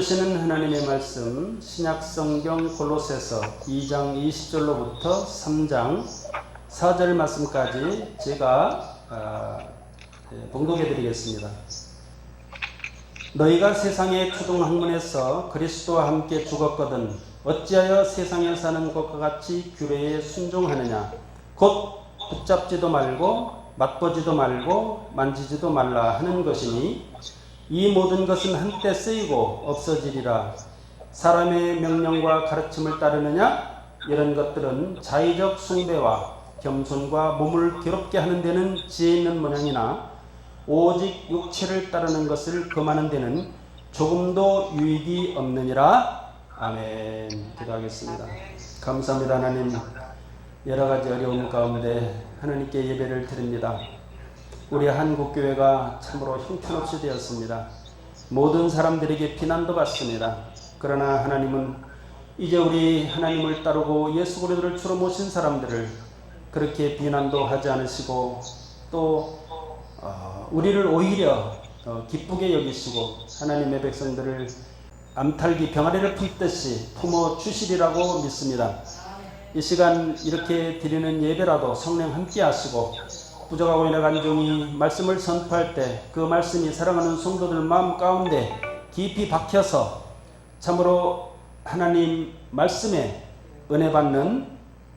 주시는 하나님의 말씀 신약성경 골로새서 2장 20절로부터 3장 4절 말씀까지 제가 봉독해 드리겠습니다. 너희가 세상의 초등학문에서 그리스도와 함께 죽었거든 어찌하여 세상에 사는 것과 같이 규례에 순종하느냐. 곧 붙잡지도 말고 맛보지도 말고 만지지도 말라 하는 것이니 이 모든 것은 한때 쓰이고 없어지리라. 사람의 명령과 가르침을 따르느냐? 이런 것들은 자의적 숭배와 겸손과 몸을 괴롭게 하는 데는 지혜 있는 모양이나 오직 육체를 따르는 것을 금하는 데는 조금도 유익이 없느니라. 아멘. 기도하겠습니다. 감사합니다. 하나님, 여러 가지 어려움 가운데 하나님께 예배를 드립니다. 우리 한국교회가 참으로 형편없이 되었습니다. 모든 사람들에게 비난도 받습니다. 그러나 하나님은 이제 우리 하나님을 따르고 예수 그리스도를 주로 모신 사람들을 그렇게 비난도 하지 않으시고 또 우리를 오히려 기쁘게 여기시고 하나님의 백성들을 암탉이 병아리를 품듯이 품어주시리라고 믿습니다. 이 시간 이렇게 드리는 예배라도 성령 함께 하시고 부족하고 연약한 종이 말씀을 선포할 때 그 말씀이 사랑하는 성도들 마음 가운데 깊이 박혀서 참으로 하나님 말씀에 은혜 받는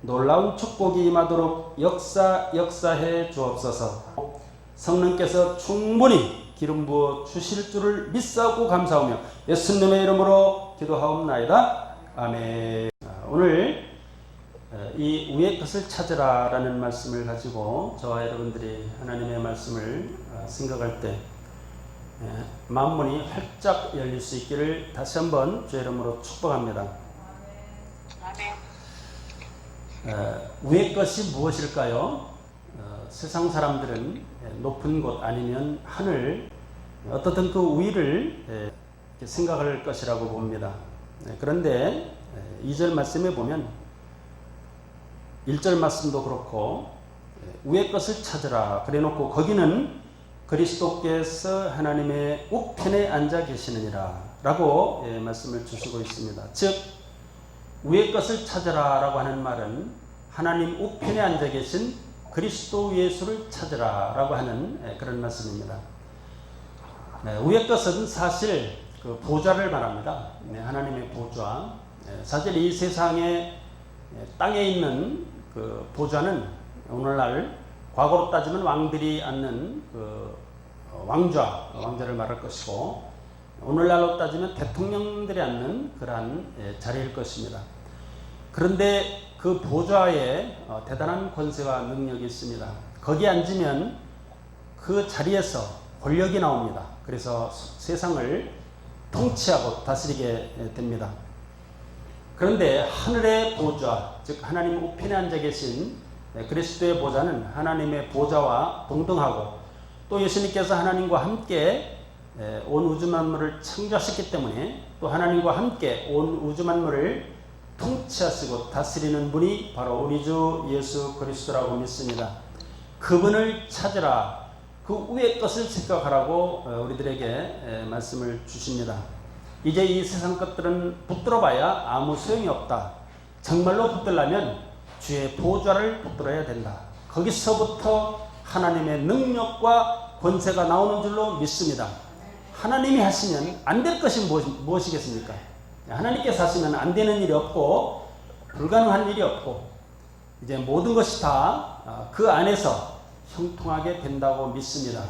놀라운 축복이 임하도록 역사해 주옵소서. 성령께서 충분히 기름 부어 주실 줄을 믿사오고 감사하며 예수님의 이름으로 기도하옵나이다. 아멘. 오늘 이 위의 것을 찾으라 라는 말씀을 가지고 저와 여러분들이 하나님의 말씀을 생각할 때 마음문이 활짝 열릴 수 있기를 다시 한번 주의 이름으로 축복합니다. 위의 것이 무엇일까요? 세상 사람들은 높은 곳 아니면 하늘 어떻든 그 위를 생각할 것이라고 봅니다. 그런데 2절 말씀에 보면 1절 말씀도 그렇고 위의 것을 찾으라 그래 놓고 거기는 그리스도께서 하나님의 우편에 앉아 계시느니라 라고 말씀을 주시고 있습니다. 즉 위의 것을 찾으라 라고 하는 말은 하나님 우편에 앉아 계신 그리스도 예수를 찾으라 라고 하는 그런 말씀입니다. 위의 것은 사실 그 보좌를 말합니다. 하나님의 보좌. 사실 이 세상에 땅에 있는 그 보좌는 오늘날 과거로 따지면 왕들이 앉는 그 왕좌를 말할 것이고 오늘날로 따지면 대통령들이 앉는 그러한 자리일 것입니다. 그런데 그 보좌에 대단한 권세와 능력이 있습니다. 거기에 앉으면 그 자리에서 권력이 나옵니다. 그래서 세상을 통치하고 다스리게 됩니다. 그런데 하늘의 보좌, 즉 하나님 우편에 앉아 계신 그리스도의 보좌는 하나님의 보좌와 동등하고 또 예수님께서 하나님과 함께 온 우주 만물을 창조하셨기 때문에 또 하나님과 함께 온 우주 만물을 통치하시고 다스리는 분이 바로 우리 주 예수 그리스도라고 믿습니다. 그분을 찾으라, 그 위의 것을 생각하라고 우리들에게 말씀을 주십니다. 이제 이 세상 것들은 붙들어 봐야 아무 소용이 없다. 정말로 붙들려면 주의 보좌를 붙들어야 된다. 거기서부터 하나님의 능력과 권세가 나오는 줄로 믿습니다. 하나님이 하시면 안 될 것이 무엇이겠습니까? 하나님께서 하시면 안 되는 일이 없고 불가능한 일이 없고 이제 모든 것이 다 그 안에서 형통하게 된다고 믿습니다.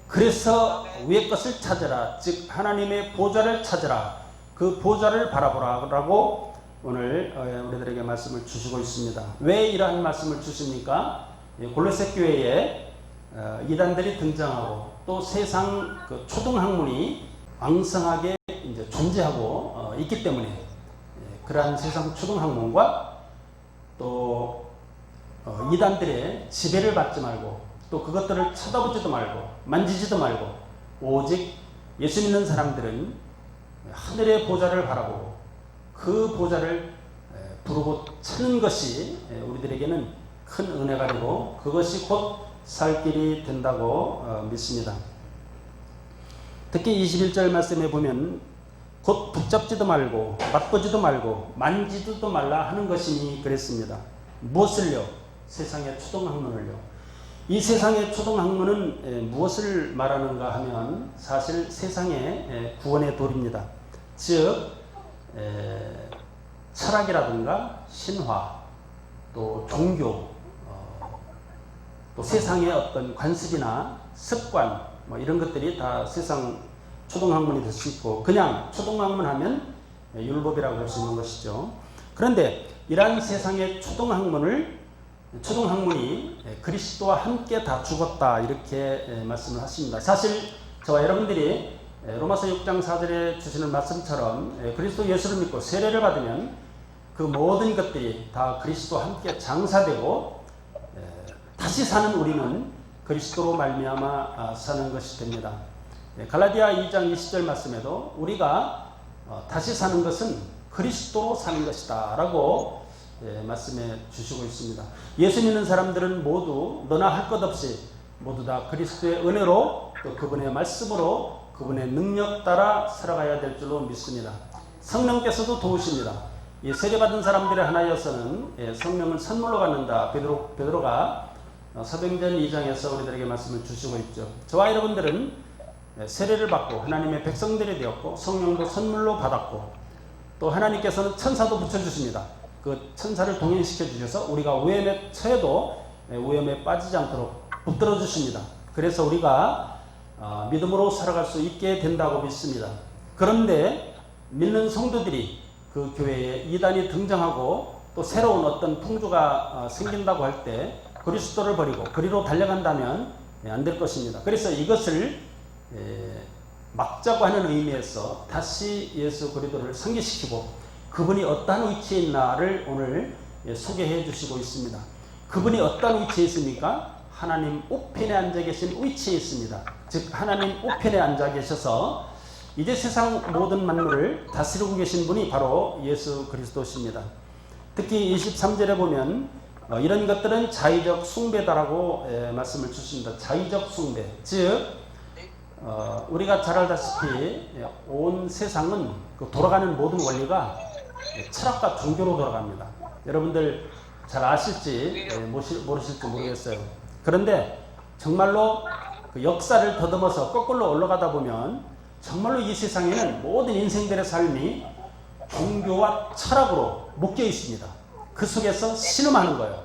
그래서 위의 것을 찾으라, 즉 하나님의 보좌를 찾으라, 그 보좌를 바라보라고 오늘 우리들에게 말씀을 주시고 있습니다. 왜 이러한 말씀을 주십니까? 골로새 교회에 이단들이 등장하고 또 세상 그 초등학문이 왕성하게 이제 존재하고 있기 때문에 그러한 세상 초등학문과 또 이단들의 지배를 받지 말고 또 그것들을 쳐다보지도 말고 만지지도 말고 오직 예수 믿는 사람들은 하늘의 보좌를 바라보고 그 보좌를 부르고 찾는 것이 우리들에게는 큰 은혜가 되고 그것이 곧 살 길이 된다고 믿습니다. 특히 21절 말씀에 보면 곧 붙잡지도 말고 맛보지도 말고 만지지도 말라 하는 것이니 그랬습니다. 무엇을요? 세상의 초등학문을요. 이 세상의 초등학문은 무엇을 말하는가 하면 사실 세상의 구원의 도리입니다. 즉 철학이라든가 신화, 또 종교, 또 세상의 어떤 관습이나 습관 이런 것들이 다 세상 초등학문이 될 수 있고, 그냥 초등학문 하면 율법이라고 할 수 있는 것이죠. 그런데 이러한 세상의 초등학문이 그리스도와 함께 다 죽었다 이렇게 말씀을 하십니다. 사실 저와 여러분들이 로마서 6장 4절에 주시는 말씀처럼 그리스도 예수를 믿고 세례를 받으면 그 모든 것들이 다 그리스도와 함께 장사되고 다시 사는 우리는 그리스도로 말미암아 사는 것이 됩니다. 갈라디아 2장 20절 말씀에도 우리가 다시 사는 것은 그리스도로 사는 것이다 라고 말씀해 주시고 있습니다. 예수 믿는 사람들은 모두 너나 할 것 없이 모두 다 그리스도의 은혜로 또 그분의 말씀으로 그분의 능력 따라 살아가야 될 줄로 믿습니다. 성령께서도 도우십니다. 이 세례받은 사람들의 하나여서는 성령은 선물로 받는다. 베드로가 사도행전 2장에서 우리들에게 말씀을 주시고 있죠. 저와 여러분들은 세례를 받고 하나님의 백성들이 되었고 성령도 선물로 받았고 또 하나님께서는 천사도 붙여주십니다. 그 천사를 동행시켜 주셔서 우리가 오염에 처해도 오염에 빠지지 않도록 붙들어 주십니다. 그래서 우리가 믿음으로 살아갈 수 있게 된다고 믿습니다. 그런데 믿는 성도들이 그 교회에 이단이 등장하고 또 새로운 어떤 풍조가 생긴다고 할 때 그리스도를 버리고 그리로 달려간다면 안 될 것입니다. 그래서 이것을 막자고 하는 의미에서 다시 예수 그리스도를 상기시키고 그분이 어떠한 위치에 있나를 오늘 소개해 주시고 있습니다. 그분이 어떤 위치에 있습니까? 하나님 우편에 앉아 계신 위치에 있습니다. 즉 하나님 우편에 앉아 계셔서 이제 세상 모든 만물을 다스리고 계신 분이 바로 예수 그리스도십니다. 특히 23절에 보면 이런 것들은 자의적 숭배다라고 말씀을 주십니다. 자의적 숭배, 즉 우리가 잘 알다시피 온 세상은 그 돌아가는 모든 원리가 철학과 종교로 돌아갑니다. 여러분들 잘 아실지 모르실지 모르겠어요. 그런데 정말로 그 역사를 더듬어서 거꾸로 올라가다 보면 정말로 이 세상에는 모든 인생들의 삶이 종교와 철학으로 묶여 있습니다. 그 속에서 신음하는 거예요.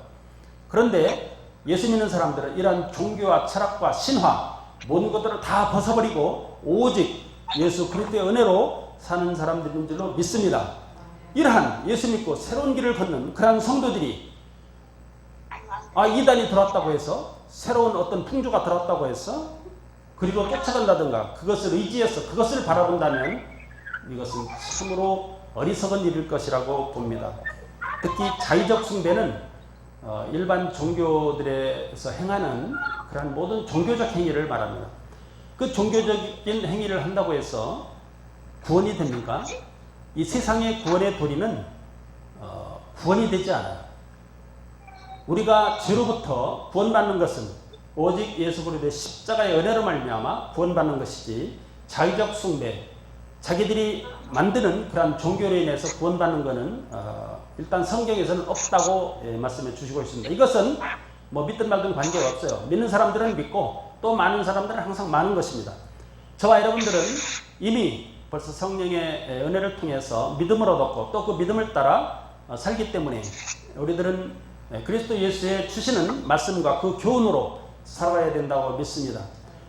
그런데 예수 믿는 사람들은 이러한 종교와 철학과 신화 모든 것들을 다 벗어버리고 오직 예수 그리스도의 은혜로 사는 사람들인 줄로 믿습니다. 이러한 예수 믿고 새로운 길을 걷는 그러한 성도들이 이단이 들어왔다고 해서 새로운 어떤 풍조가 들어왔다고 해서 그리고 쫓아간다든가 그것을 의지해서 그것을 바라본다면 이것은 참으로 어리석은 일일 것이라고 봅니다. 특히 자의적 숭배는 일반 종교들에서 행하는 그러한 모든 종교적 행위를 말합니다. 그 종교적인 행위를 한다고 해서 구원이 됩니까? 이 세상의 구원의 도리는 구원이 되지 않아요. 우리가 죄로부터 구원받는 것은 오직 예수 그리스도의 십자가의 은혜로 말미암아 구원받는 것이지 자의적 숭배, 자기들이 만드는 그러한 종교로 인해서 구원받는 것은 일단 성경에서는 없다고 말씀해 주시고 있습니다. 이것은 믿든 말든 관계가 없어요. 믿는 사람들은 믿고 또 많은 사람들은 항상 많은 것입니다. 저와 여러분들은 이미 벌써 성령의 은혜를 통해서 믿음을 얻었고 또 그 믿음을 따라 살기 때문에 우리들은 그리스도 예수의 주시는 말씀과 그 교훈으로 살아가야 된다고 믿습니다.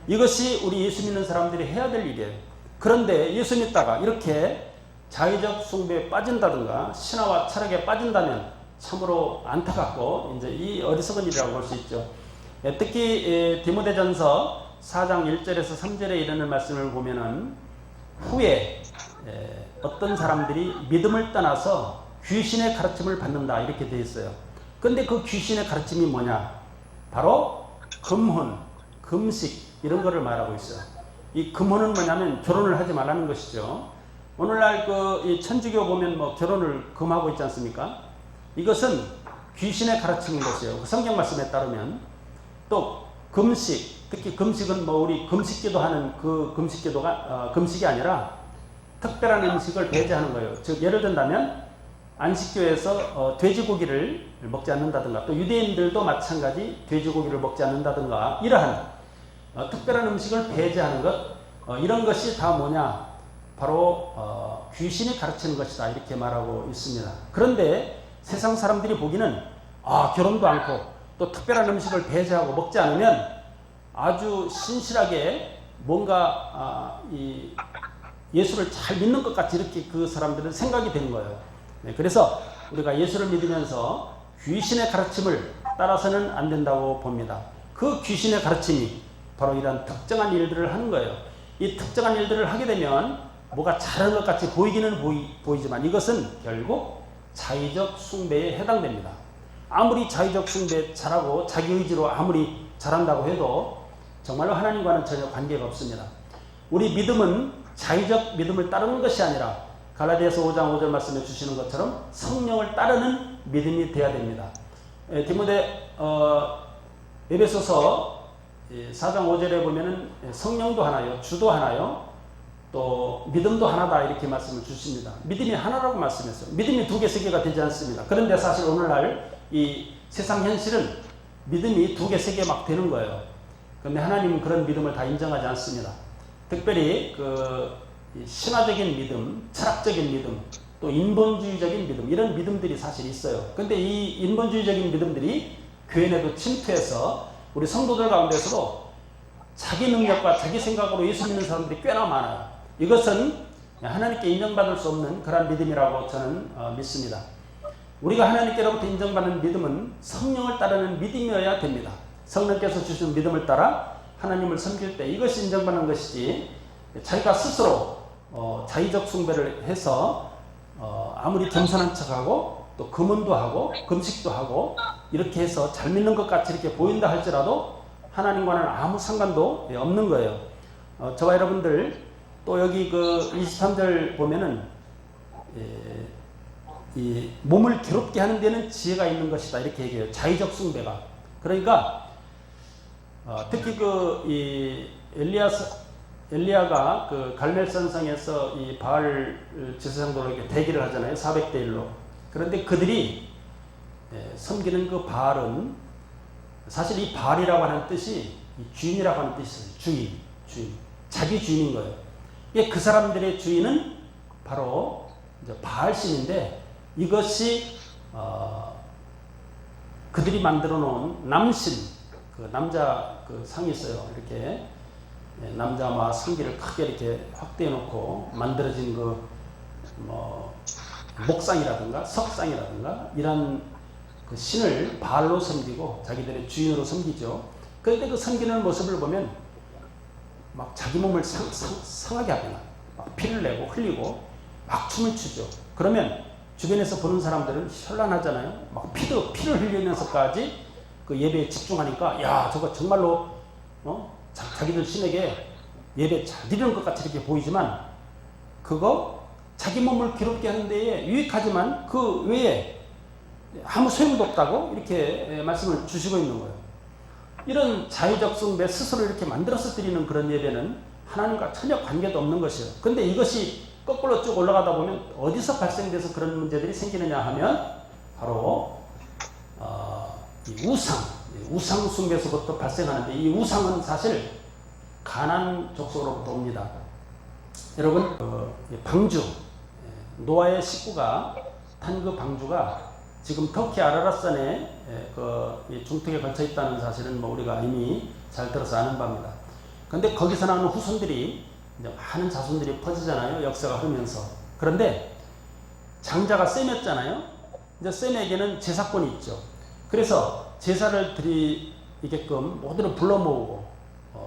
이것이 우리 예수 믿는 사람들이 해야 될 일이에요. 그런데 예수 믿다가 이렇게 자의적 숭배에 빠진다든가 신화와 철학에 빠진다면 참으로 안타깝고 이제 이 어리석은 일이라고 볼 수 있죠. 특히 디모데전서 4장 1절에서 3절에 이르는 말씀을 보면은 후에 어떤 사람들이 믿음을 떠나서 귀신의 가르침을 받는다 이렇게 되어 있어요. 근데 그 귀신의 가르침이 뭐냐? 바로 금혼, 금식 이런 거를 말하고 있어요. 이 금혼은 뭐냐면 결혼을 하지 말라는 것이죠. 오늘날 이 천주교 보면 결혼을 금하고 있지 않습니까? 이것은 귀신의 가르침인 것이에요. 그 성경 말씀에 따르면 또 금식, 특히 금식은 우리 금식기도 하는 그 금식기도가 금식이 아니라 특별한 음식을 배제하는 거예요. 즉 예를 든다면 안식교에서 돼지고기를 먹지 않는다든가, 또 유대인들도 마찬가지 돼지고기를 먹지 않는다든가, 이러한 특별한 음식을 배제하는 것, 이런 것이 다 뭐냐, 바로 귀신이 가르치는 것이다, 이렇게 말하고 있습니다. 그런데 세상 사람들이 보기는 결혼도 않고 또 특별한 음식을 배제하고 먹지 않으면 아주 신실하게 뭔가 이 예수를 잘 믿는 것 같이 이렇게 그 사람들은 생각이 되는 거예요. 그래서 우리가 예수를 믿으면서 귀신의 가르침을 따라서는 안 된다고 봅니다. 그 귀신의 가르침이 바로 이런 특정한 일들을 하는 거예요. 이 특정한 일들을 하게 되면 뭐가 잘하는 것 같이 보이기는 보이지만 이것은 결국 자의적 숭배에 해당됩니다. 아무리 자의적 숭배 잘하고 자기 의지로 아무리 잘한다고 해도 정말로 하나님과는 전혀 관계가 없습니다. 우리 믿음은 자의적 믿음을 따르는 것이 아니라 갈라디아서 5장 5절 말씀해 주시는 것처럼 성령을 따르는 믿음이 되어야 됩니다. 디모데 에베소서 4장 5절에 보면은 성령도 하나요, 주도 하나요, 또 믿음도 하나다, 이렇게 말씀을 주십니다. 믿음이 하나라고 말씀했어요. 믿음이 두 개, 세 개가 되지 않습니다. 그런데 사실 오늘날 이 세상 현실은 믿음이 두 개, 세 개 막 되는 거예요. 그런데 하나님은 그런 믿음을 다 인정하지 않습니다. 특별히 신화적인 믿음, 철학적인 믿음, 또 인본주의적인 믿음, 이런 믿음들이 사실 있어요. 근데 이 인본주의적인 믿음들이 교회 내도 침투해서 우리 성도들 가운데서도 자기 능력과 자기 생각으로 예수 믿는 사람들이 꽤나 많아요. 이것은 하나님께 인정받을 수 없는 그런 믿음이라고 저는 믿습니다. 우리가 하나님께로부터 인정받는 믿음은 성령을 따르는 믿음이어야 됩니다. 성령께서 주신 믿음을 따라 하나님을 섬길 때 이것이 인정받는 것이지, 자기가 스스로 자의적 숭배를 해서 아무리 겸손한 척하고 또 금은도 하고 금식도 하고 이렇게 해서 잘 믿는 것 같이 이렇게 보인다 할지라도 하나님과는 아무 상관도 없는 거예요. 저와 여러분들 또 여기 23절 보면은 이 몸을 괴롭게 하는 데는 지혜가 있는 것이다, 이렇게 얘기해요. 자의적 숭배가. 그러니까 특히 이 엘리야가 갈멜산성에서 이 바알 제사장들로 이렇게 대기를 하잖아요. 400대 1로. 그런데 그들이 섬기는 그 바알은 사실 이 바알이라고 하는 뜻이 주인이라고 하는 뜻이에요. 주인. 자기 주인인 거예요. 그 사람들의 주인은 바로 이제 바알신인데, 이것이 그들이 만들어 놓은 남신, 남자 상이 있어요. 이렇게 남자 성기를 크게 이렇게 확대해 놓고 만들어진 목상이라든가 석상이라든가 이런 신을 바알로 섬기고 자기들의 주인으로 섬기죠. 그런데 그 섬기는 모습을 보면 막 자기 몸을 상하게 하거나 막 피를 내고 흘리고 막 춤을 추죠. 그러면 주변에서 보는 사람들은 현란하잖아요. 막 피를 흘리면서까지 그 예배에 집중하니까, 야, 저거 정말로 자기들 신에게 예배 잘 드리는 것 같이 이렇게 보이지만, 그거 자기 몸을 괴롭게 하는 데에 유익하지만 그 외에 아무 소용도 없다고 이렇게 말씀을 주시고 있는 거예요. 이런 자의적 숭배, 스스로 이렇게 만들어서 드리는 그런 예배는 하나님과 전혀 관계도 없는 것이에요. 근데 이것이 거꾸로 쭉 올라가다 보면 어디서 발생돼서 그런 문제들이 생기느냐 하면 바로 이 우상 숭배에서부터 발생하는데, 이 우상은 사실 가나안 족속으로부터 옵니다. 여러분, 방주, 노아의 식구가 탄 그 방주가 지금 터키 아라랏산에 중턱에 걸쳐 있다는 사실은 우리가 이미 잘 들어서 아는 바입니다. 그런데 거기서 나오는 후손들이 이제 많은 자손들이 퍼지잖아요. 역사가 흐르면서. 그런데 장자가 셈이었잖아요. 이제 셈에게는 제사권이 있죠. 그래서 제사를 드리게끔 모두를 불러 모으고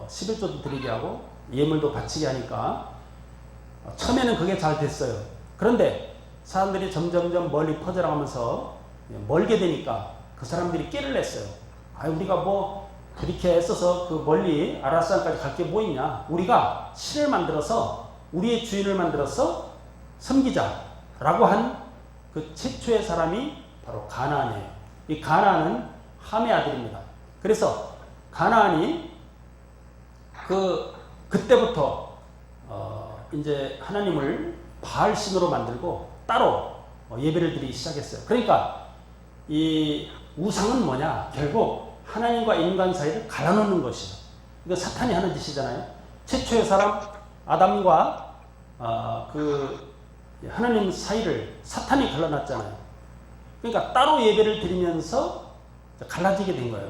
11조도 드리게 하고 예물도 바치게 하니까 처음에는 그게 잘 됐어요. 그런데 사람들이 점점점 멀리 퍼져나가면서 멀게 되니까 그 사람들이 깨를 냈어요. 우리가 그렇게 애써서 그 멀리 아라산까지 갈 게 뭐 있냐. 우리가 신을 만들어서 우리의 주인을 만들어서 섬기자라고 한 그 최초의 사람이 바로 가나안이에요. 이 가나안은 함의 아들입니다. 그래서 가나안이 그때부터 이제 하나님을 바알 신으로 만들고 따로 예배를 드리기 시작했어요. 그러니까 이 우상은 뭐냐? 결국 하나님과 인간 사이를 갈라놓는 것이죠. 이거 사탄이 하는 짓이잖아요. 최초의 사람 아담과 그 하나님 사이를 사탄이 갈라놨잖아요. 그러니까 따로 예배를 드리면서 갈라지게 된 거예요.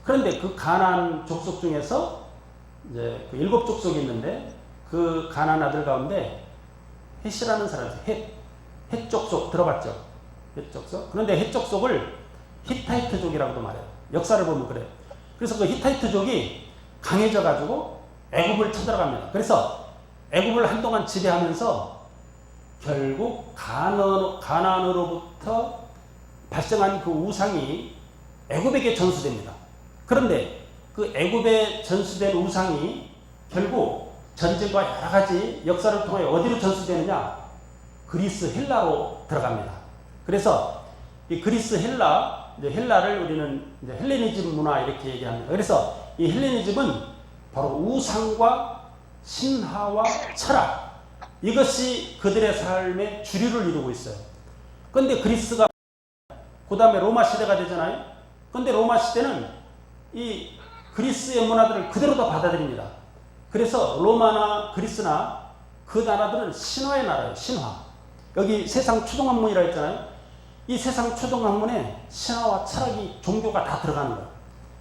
그런데 그 가나안 족속 중에서 이제 그 7 족속이 있는데 그 가나안 아들 가운데 헷이라는 사람이 있어요. 헷 족속 들어봤죠? 헷 족속. 그런데 헷 족속을 히타이트족이라고도 말해요. 역사를 보면 그래요. 그래서 그 히타이트족이 강해져 가지고 애굽을 쳐들어갑니다. 그래서 애굽을 한동안 지배하면서 결국 가나안으로부터 발생한 그 우상이 애굽에게 전수됩니다. 그런데 그 애굽에 전수된 우상이 결국 전쟁과 여러 가지 역사를 통해 어디로 전수되느냐? 그리스 헬라로 들어갑니다. 그래서 이 그리스 헬라를 우리는 이제 헬레니즘 문화 이렇게 얘기합니다. 그래서 이 헬레니즘은 바로 우상과 신화와 철학, 이것이 그들의 삶의 주류를 이루고 있어요. 그런데 그리스가 그 다음에 로마 시대가 되잖아요. 그런데 로마 시대는 이 그리스의 문화들을 그대로 다 받아들입니다. 그래서 로마나 그리스나 그 나라들은 신화의 나라예요. 신화. 여기 세상 초동학문이라 했잖아요. 이 세상 초동학문에 신화와 철학이, 종교가 다 들어가는 거예요.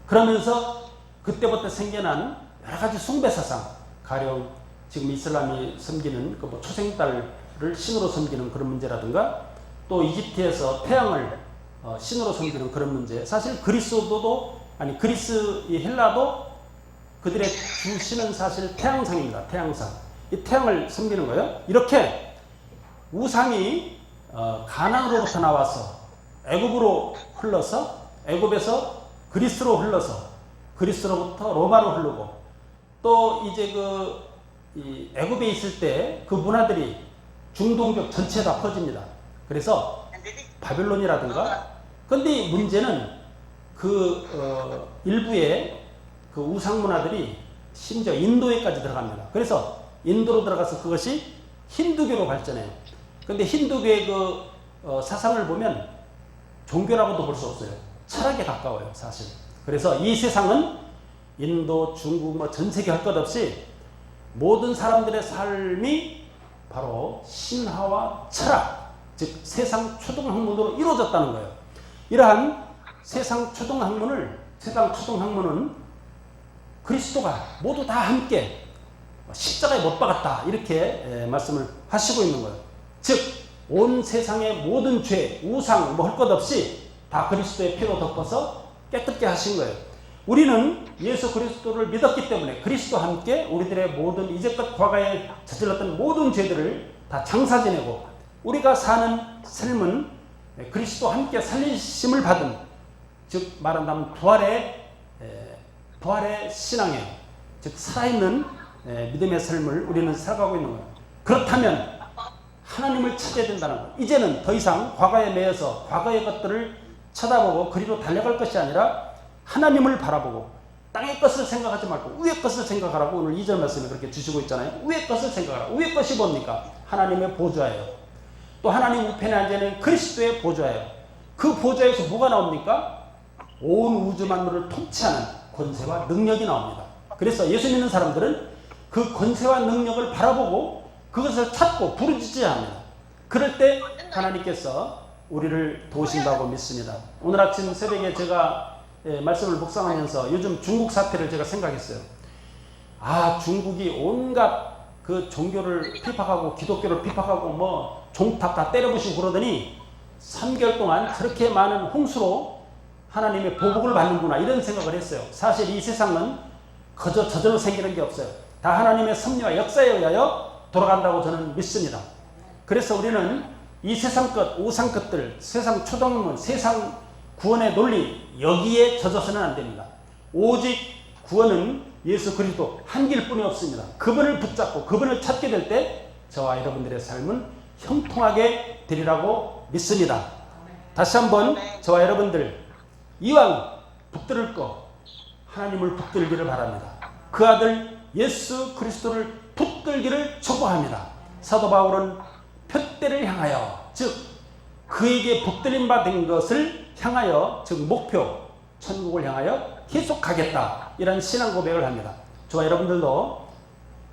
그러면서 그때부터 생겨난 여러 가지 숭배 사상, 가령 지금 이슬람이 섬기는 그 뭐 초생달을 신으로 섬기는 그런 문제라든가, 또 이집트에서 태양을 신으로 섬기는 그런 문제. 사실 그리스 이 헬라도 그들의 주 신은 사실 태양상입니다. 태양상. 이 태양을 섬기는 거예요. 이렇게 우상이 가나안으로부터 나와서 애굽으로 흘러서, 애굽에서 그리스로 흘러서, 그리스로부터 로마로 흐르고, 또 이제 이 애굽에 있을 때 그 문화들이 중동적 전체에 다 퍼집니다. 그래서 바빌론이라든가. 근데 문제는 일부의 그 우상 문화들이 심지어 인도에까지 들어갑니다. 그래서 인도로 들어가서 그것이 힌두교로 발전해요. 근데 힌두교의 사상을 보면 종교라고도 볼 수 없어요. 철학에 가까워요, 사실. 그래서 이 세상은 인도, 중국, 뭐 전 세계 할 것 없이 모든 사람들의 삶이 바로 신화와 철학, 즉 세상 초동학문으로 이루어졌다는 거예요. 이러한 세상 초동학문은 그리스도가 모두 다 함께 십자가에 못 박았다, 이렇게 말씀을 하시고 있는 거예요. 즉 온 세상의 모든 죄, 우상 뭐 할 것 없이 다 그리스도의 피로 덮어서 깨끗게 하신 거예요. 우리는 예수 그리스도를 믿었기 때문에 그리스도와 함께 우리들의 모든 이제껏 과거에 저질렀던 모든 죄들을 다 장사 지내고, 우리가 사는 삶은 그리스도와 함께 살리심을 받은, 즉 말한다면 부활의 신앙에, 즉 살아있는 믿음의 삶을 우리는 살아가고 있는 거예요. 그렇다면 하나님을 찾아야 된다는 거예요. 이제는 더 이상 과거에 매여서 과거의 것들을 쳐다보고 그리로 달려갈 것이 아니라 하나님을 바라보고 땅의 것을 생각하지 말고 위의 것을 생각하라고 오늘 2절 말씀에 그렇게 주시고 있잖아요. 위의 것을 생각하라. 위의 것이 뭡니까? 하나님의 보좌예요. 또 하나님 우편에 앉아있는 그리스도의 보좌예요. 그 보좌에서 뭐가 나옵니까? 온 우주 만물을 통치하는 권세와 능력이 나옵니다. 그래서 예수 믿는 사람들은 그 권세와 능력을 바라보고 그것을 찾고 부르짖어야 합니다. 그럴 때 하나님께서 우리를 도우신다고 믿습니다. 오늘 아침 새벽에 제가 말씀을 묵상하면서 요즘 중국 사태를 제가 생각했어요. 중국이 온갖 그 종교를 핍박하고 기독교를 핍박하고 뭐 종탑 다 때려부시고 그러더니 3개월 동안 저렇게 많은 홍수로 하나님의 보복을 받는구나, 이런 생각을 했어요. 사실 이 세상은 그저 저절로 생기는 게 없어요. 다 하나님의 섭리와 역사에 의하여 돌아간다고 저는 믿습니다. 그래서 우리는 이 세상 것, 우상 것들, 세상 초동문, 세상 구원의 논리, 여기에 젖어서는 안 됩니다. 오직 구원은 예수 그리스도 한 길뿐이 없습니다. 그분을 붙잡고 그분을 찾게 될 때 저와 여러분들의 삶은 형통하게 되리라고 믿습니다. 다시 한번 저와 여러분들 이왕 붙들을 거 하나님을 붙들기를 바랍니다. 그 아들 예수 그리스도를 붙들기를 촉구합니다. 사도 바울은 복대를 향하여, 즉 그에게 복들림 받은 것을 향하여, 즉 목표 천국을 향하여 계속 가겠다, 이런 신앙 고백을 합니다. 저와 여러분들도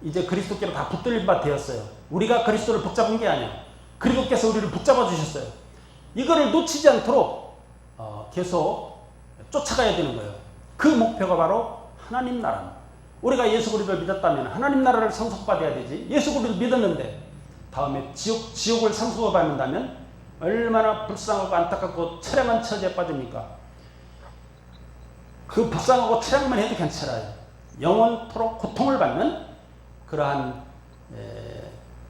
이제 그리스도께로 다 붙들림 바 되었어요. 우리가 그리스도를 붙잡은 게 아니에요. 그리스도께서 우리를 붙잡아 주셨어요. 이거를 놓치지 않도록 계속 쫓아가야 되는 거예요. 그 목표가 바로 하나님 나라입니다. 우리가 예수 그리스도를 믿었다면 하나님 나라를 상속받아야 되지. 예수 그리스도를 믿었는데 다음에 지옥을 상속받는다면 얼마나 불쌍하고 안타깝고 처량한 처지에 빠집니까? 그 불쌍하고 처량만 해도 괜찮아요. 영원토록 고통을 받는 그러한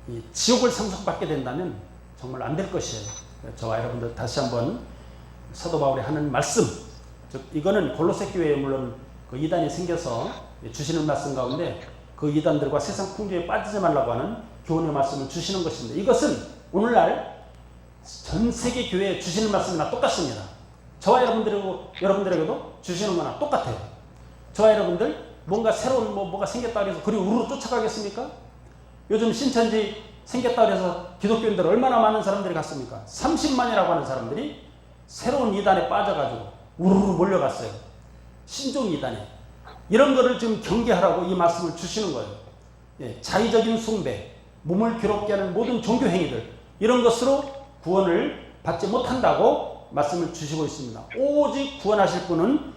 이 지옥을 상속받게 된다면 정말 안 될 것이에요. 저와 여러분들 다시 한번 사도 바울이 하는 말씀, 즉 이거는 골로새 교회에 물론 그 이단이 생겨서 주시는 말씀 가운데 그 이단들과 세상 풍조에 빠지지 말라고 하는 교훈의 말씀을 주시는 것입니다. 이것은 오늘날 전 세계 교회에 주시는 말씀이나 똑같습니다. 저와 여러분들에게도 주시는 거나 똑같아요. 저와 여러분들 뭔가 새로운 뭐가 생겼다 그래서 그리 우르르 쫓아가겠습니까? 요즘 신천지 생겼다 그래서 기독교인들 얼마나 많은 사람들이 갔습니까? 30만이라고 하는 사람들이 새로운 이단에 빠져가지고 우르르 몰려갔어요. 신종 이단에. 이런 거를 지금 경계하라고 이 말씀을 주시는 거예요. 예, 자의적인 숭배, 몸을 괴롭게 하는 모든 종교 행위들, 이런 것으로 구원을 받지 못한다고 말씀을 주시고 있습니다. 오직 구원하실 분은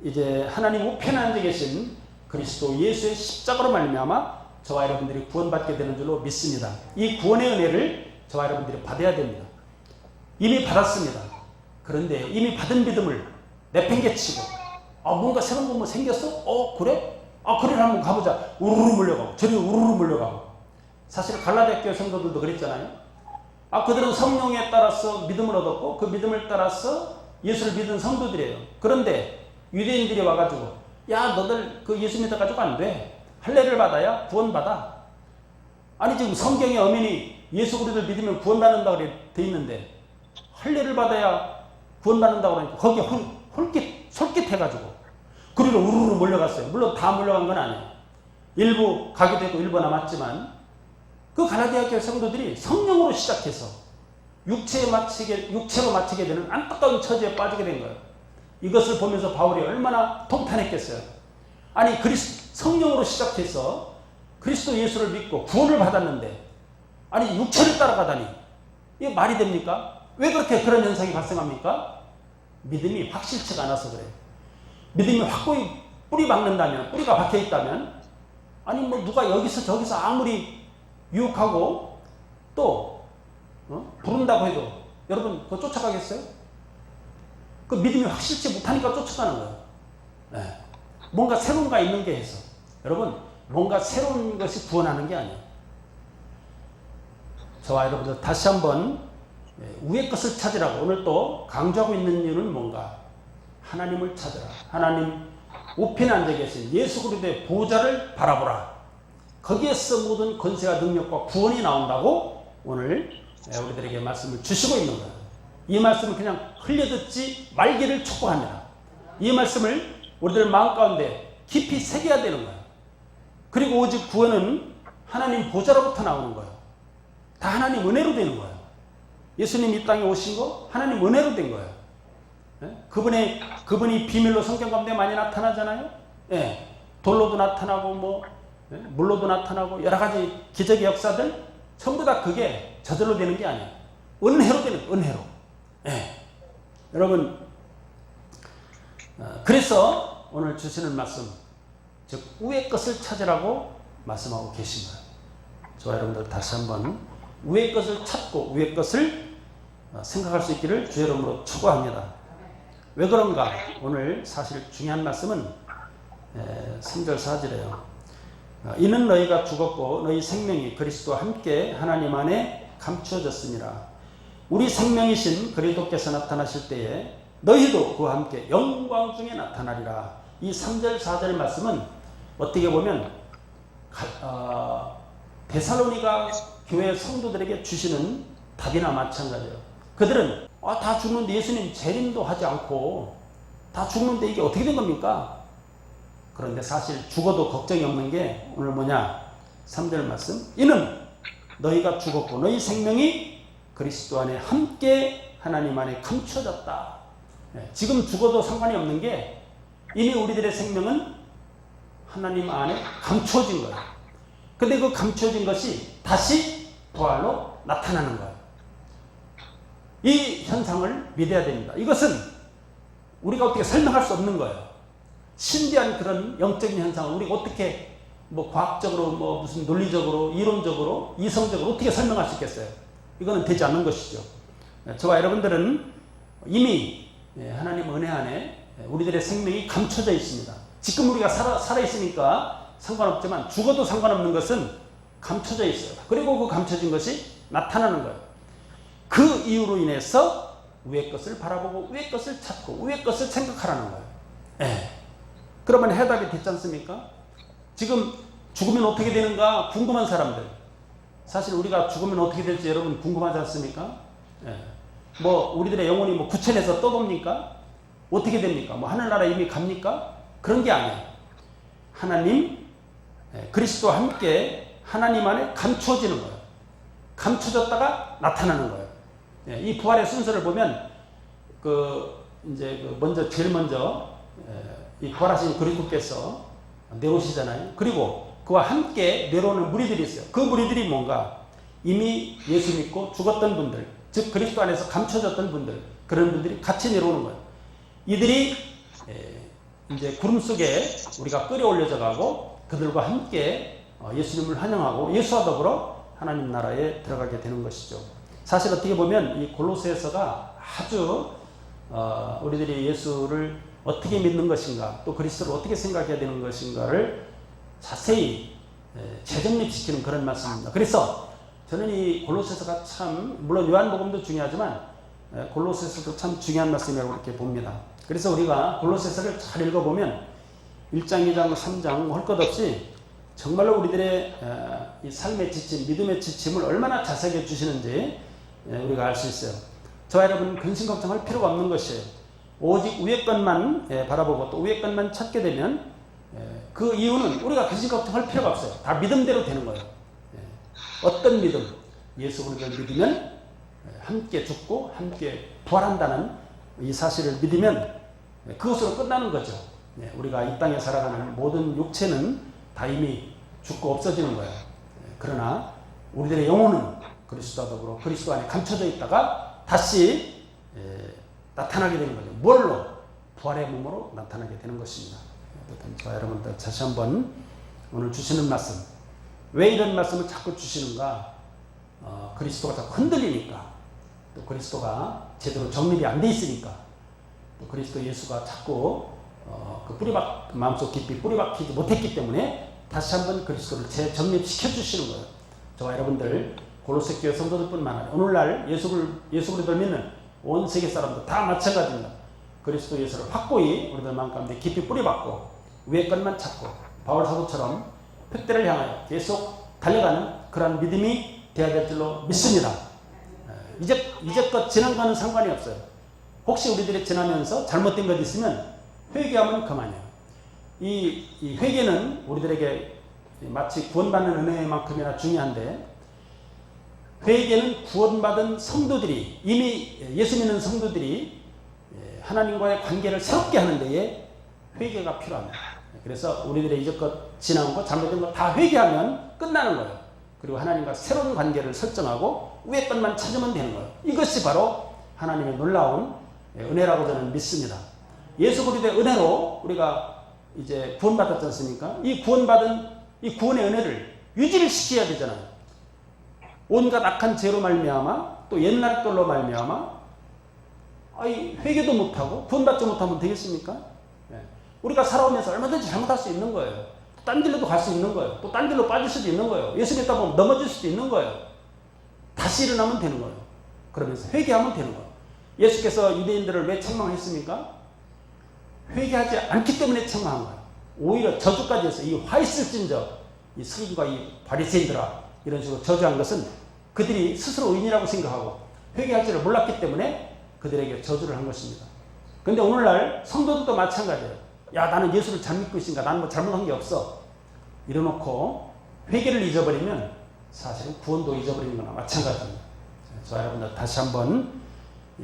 이제 하나님 우편에 앉아 계신 그리스도 예수의 십자가로 말미암아 저와 여러분들이 구원받게 되는 줄로 믿습니다. 이 구원의 은혜를 저와 여러분들이 받아야 됩니다. 이미 받았습니다. 그런데 이미 받은 믿음을 내팽개치고 뭔가 새로운 거 뭐 생겼어? 그래? 그래 한번 가보자. 우르르 몰려가고 저리 우르르 몰려가고. 사실 갈라디아 교회 성도들도 그랬잖아요. 그들은 성령에 따라서 믿음을 얻었고 그 믿음을 따라서 예수를 믿은 성도들이에요. 그런데 유대인들이 와가지고 야 너들 그 예수 믿어가지고 안 돼. 할례를 받아야 구원받아. 아니 지금 성경에 엄연히 예수 그리스도를 믿으면 구원받는다고 돼 있는데 할례를 받아야 구원받는다고 그러니까 거기에 솔깃해가지고 그리로 우르르 몰려갔어요. 물론 다 몰려간 건 아니에요. 일부 가기도 했고 일부 남았지만 그 갈라디아 교회 성도들이 성령으로 시작해서 육체로 마치게 되는 안타까운 처지에 빠지게 된 거예요. 이것을 보면서 바울이 얼마나 통탄했겠어요. 아니 성령으로 시작해서 그리스도 예수를 믿고 구원을 받았는데 아니 육체를 따라가다니 이게 말이 됩니까? 왜 그렇게 그런 현상이 발생합니까? 믿음이 확실치가 않아서 그래요. 믿음이 확고히 뿌리 박는다면, 뿌리가 박혀 있다면 아니 뭐 누가 여기서 저기서 아무리 유혹하고 또 부른다고 해도 여러분 그거 쫓아가겠어요? 그 믿음이 확실치 못하니까 쫓아가는 거예요. 네. 뭔가 새로운 거 있는 게 해서 여러분 뭔가 새로운 것이 구원하는 게 아니에요. 저와 여러분들 다시 한번 위의 것을 찾으라고 오늘 또 강조하고 있는 이유는 뭔가? 하나님을 찾으라. 하나님 우편에 앉아 계신 예수 그리스도의 보좌를 바라보라. 거기에서 모든 권세와 능력과 구원이 나온다고 오늘 우리들에게 말씀을 주시고 있는 거예요. 이 말씀을 그냥 흘려듣지 말기를 촉구합니다. 이 말씀을 우리들 마음 가운데 깊이 새겨야 되는 거예요. 그리고 오직 구원은 하나님 보좌로부터 나오는 거예요. 다 하나님 은혜로 되는 거예요. 예수님 이 땅에 오신 거 하나님 은혜로 된 거예요. 그분이 비밀로 성경 가운데 많이 나타나잖아요. 돌로도 나타나고 물로도 나타나고 여러 가지 기적의 역사들 전부 다 그게 저절로 되는 게 아니에요. 은혜로 되는 거예요. 은혜로. 여러분 그래서 오늘 주시는 말씀 즉 위의 것을 찾으라고 말씀하고 계신 거예요. 저와 여러분들 다시 한번 위의 것을 찾고 위의 것을 생각할 수 있기를 주의 이름으로 축원합니다. 왜 그런가? 오늘 사실 중요한 말씀은 3절 4절이에요. 이는 너희가 죽었고 너희 생명이 그리스도와 함께 하나님 안에 감추어졌습니다. 우리 생명이신 그리스도께서 나타나실 때에 너희도 그와 함께 영광 중에 나타나리라. 이 3절 4절 말씀은 어떻게 보면 데살로니가 교회 성도들에게 주시는 답이나 마찬가지예요. 그들은 다 죽는데 예수님 재림도 하지 않고 다 죽는데 이게 어떻게 된 겁니까? 그런데 사실 죽어도 걱정이 없는 게 오늘 뭐냐? 3절 말씀. 이는 너희가 죽었고 너희 생명이 그리스도 안에 함께 하나님 안에 감춰졌다. 지금 죽어도 상관이 없는 게 이미 우리들의 생명은 하나님 안에 감춰진 거예요. 근데 그 감춰진 것이 다시 부활로 나타나는 거예요. 이 현상을 믿어야 됩니다. 이것은 우리가 어떻게 설명할 수 없는 거예요. 신비한 그런 영적인 현상을 우리가 어떻게 과학적으로 무슨 논리적으로 이론적으로 이성적으로 어떻게 설명할 수 있겠어요? 이거는 되지 않는 것이죠. 저와 여러분들은 이미 하나님 은혜 안에 우리들의 생명이 감춰져 있습니다. 지금 우리가 살아있으니까 상관없지만 죽어도 상관없는 것은 감춰져 있어요. 그리고 그 감춰진 것이 나타나는 거예요. 그 이유로 인해서 위의 것을 바라보고 위의 것을 찾고 위의 것을 생각하라는 거예요. 그러면 해답이 됐지 않습니까? 지금 죽으면 어떻게 되는가 궁금한 사람들, 사실 우리가 죽으면 어떻게 될지 여러분 궁금하지 않습니까? 우리들의 영혼이 구천에서 떠돕니까? 어떻게 됩니까? 하늘나라 이미 갑니까? 그런 게 아니에요. 하나님, 그리스도와 함께 하나님 안에 감춰지는 거예요. 감춰졌다가 나타나는 거예요. 이 부활의 순서를 보면 제일 먼저 이 부활하신 그리스도께서 내려오시잖아요. 그리고 그와 함께 내려오는 무리들이 있어요. 그 무리들이 뭔가 이미 예수 믿고 죽었던 분들, 즉 그리스도 안에서 감춰졌던 분들, 그런 분들이 같이 내려오는 거예요. 이들이 이제 구름 속에 우리가 끌어올려져 가고 그들과 함께 예수님을 환영하고 예수와 더불어 하나님 나라에 들어가게 되는 것이죠. 사실 어떻게 보면 이 골로새서가 아주 우리들이 예수를 어떻게 믿는 것인가, 또 그리스도를 어떻게 생각해야 되는 것인가를 자세히 재정립시키는 그런 말씀입니다. 그래서 저는 이 골로새서가 참, 물론 요한복음도 중요하지만 골로새서도 참 중요한 말씀이라고 이렇게 봅니다. 그래서 우리가 골로새서를 잘 읽어보면 1장, 2장, 3장 할 것 없이 정말로 우리들의 이 삶의 지침, 믿음의 지침을 얼마나 자세하게 주시는지 우리가 알 수 있어요. 저와 여러분 근심 걱정할 필요가 없는 것이에요. 오직 위의 것만 바라보고 또 위의 것만 찾게 되면 그 이유는 우리가 근심 걱정할 필요가 없어요. 다 믿음대로 되는 거예요. 어떤 믿음? 예수 그리스도를 믿으면 함께 죽고 함께 부활한다는 이 사실을 믿으면 그것으로 끝나는 거죠. 우리가 이 땅에 살아가는 모든 육체는 다 이미 죽고 없어지는 거예요. 그러나 우리들의 영혼은 그리스도와 더불어 그리스도 안에 감춰져 있다가 다시 나타나게 되는 거죠. 뭘로? 부활의 몸으로 나타나게 되는 것입니다. 저와 여러분들 다시 한번 오늘 주시는 말씀, 왜 이런 말씀을 자꾸 주시는가? 그리스도가 자꾸 흔들리니까, 또 그리스도가 제대로 정립이 안 돼 있으니까, 또 그리스도 예수가 자꾸 마음속 깊이 뿌리박히지 못했기 때문에 다시 한번 그리스도를 재정립시켜 주시는 거예요. 저와 여러분들 골로새 교회 성도들뿐만 아니라 오늘날 예수 그리스도를 믿는 온 세계 사람들 다 마찬가지입니다. 그리스도 예수를 확고히 우리들 마음 가운데 깊이 뿌리박고 위의 것만 찾고 바울 사도처럼 획대를 향하여 계속 달려가는 그런 믿음이 되어야 될 줄로 믿습니다. 이제껏 지난 거는 상관이 없어요. 혹시 우리들이 지나면서 잘못된 것 있으면 회개하면 그만이에요. 이 회개는 우리들에게 마치 구원받는 은혜만큼이나 중요한데, 회개는 구원받은 성도들이, 이미 예수 믿는 성도들이 하나님과의 관계를 새롭게 하는 데에 회개가 필요합니다. 그래서 우리들의 이제껏 지나온 것, 잘못된 것 다 회개하면 끝나는 거예요. 그리고 하나님과 새로운 관계를 설정하고 위의 것만 찾으면 되는 거예요. 이것이 바로 하나님의 놀라운 은혜라고 저는 믿습니다. 예수 그리스도의 은혜로 우리가 이제 구원받았지 않습니까? 이 구원받은 이 구원의 은혜를 유지를 시켜야 되잖아요. 온갖 악한 죄로 말미암아 또 옛날 걸로 말미암아 회개도 못하고 구원받지 못하면 되겠습니까? 우리가 살아오면서 얼마든지 잘못할 수 있는 거예요. 딴 길로도 갈 수 있는 거예요. 또 딴 길로 빠질 수도 있는 거예요. 예수 믿다 보면 넘어질 수도 있는 거예요. 다시 일어나면 되는 거예요. 그러면서 회개하면 되는 거예요. 예수께서 유대인들을 왜 책망했습니까? 회개하지 않기 때문에 책망한 거예요. 오히려 저주까지 해서 이 화 있을진저 이 서기관과 이 바리새인들아 이런 식으로 저주한 것은 그들이 스스로 의인이라고 생각하고 회개할 줄을 몰랐기 때문에 그들에게 저주를 한 것입니다. 그런데 오늘날 성도들도 마찬가지예요. 야, 나는 예수를 잘 믿고 있으니까 나는 뭐 잘못한 게 없어. 이래놓고 회개를 잊어버리면 사실은 구원도 잊어버리는 거나 마찬가지입니다. 저 여러분들 다시 한번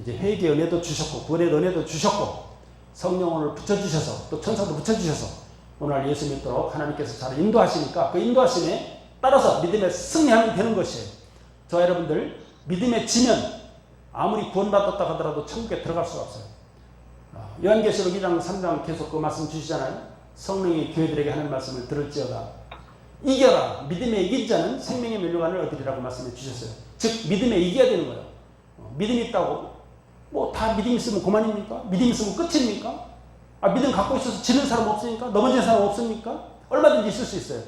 이제 회개의 은혜도 주셨고 구원의 은혜도 주셨고 성령을 붙여주셔서 또 천사도 붙여주셔서 오늘 예수 믿도록 하나님께서 잘 인도하시니까 그 인도하심에 따라서 믿음에 승리하면 되는 것이에요. 저 여러분들 믿음에 지면 아무리 구원받았다 하더라도 천국에 들어갈 수가 없어요. 요한계시록 2장 3장 계속 그 말씀 주시잖아요. 성령이 교회들에게 하는 말씀을 들을지어다 이겨라. 믿음에 이긴 자는 생명의 멸류관을 얻으리라고 말씀해 주셨어요. 즉 믿음에 이겨야 되는 거예요. 믿음이 있다고 뭐 다 믿음 있으면 그만입니까? 믿음 있으면 끝입니까? 믿음 갖고 있어서 지는 사람 없으니까? 넘어지는 사람 없습니까? 얼마든지 있을 수 있어요.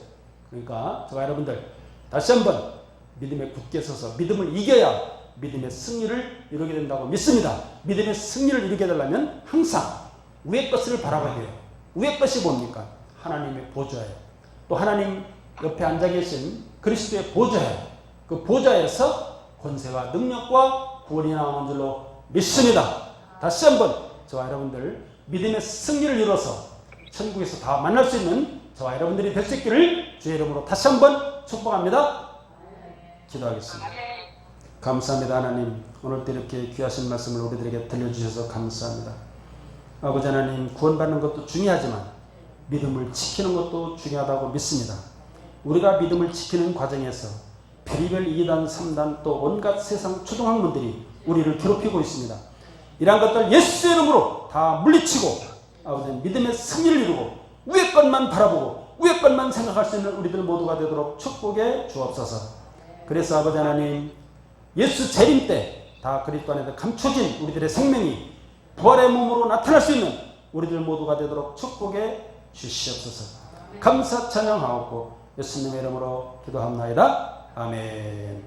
그러니까 저와 여러분들 다시 한번 믿음에 굳게 서서 믿음을 이겨야 믿음의 승리를 이루게 된다고 믿습니다. 믿음의 승리를 이루게 되려면 항상 위의 것을 바라봐야 돼요. 위의 것이 뭡니까? 하나님의 보좌예요. 또 하나님 옆에 앉아 계신 그리스도의 보좌예요. 그 보좌에서 권세와 능력과 구원이 나오는 줄로 믿습니다. 다시 한번 저와 여러분들 믿음의 승리를 이뤄서 천국에서 다 만날 수 있는 저와 여러분들이 될 수 있기를 주의 이름으로 다시 한번 축복합니다. 기도하겠습니다. 감사합니다. 하나님 오늘도 이렇게 귀하신 말씀을 우리들에게 들려주셔서 감사합니다. 아버지 하나님 구원받는 것도 중요하지만 믿음을 지키는 것도 중요하다고 믿습니다. 우리가 믿음을 지키는 과정에서 별의별 2단 3단 또 온갖 세상 초등학문들이 우리를 괴롭히고 있습니다. 이러한 것들 예수 이름으로 다 물리치고 아버지 믿음의 승리를 이루고 위의 것만 바라보고 위의 것만 생각할 수 있는 우리들 모두가 되도록 축복해 주옵소서. 그래서 아버지 하나님 예수 재림 때 다 그리스도 안에서 감춰진 우리들의 생명이 부활의 몸으로 나타날 수 있는 우리들 모두가 되도록 축복해 주시옵소서. 감사 찬양하옵고 예수님의 이름으로 기도합나이다. 아멘.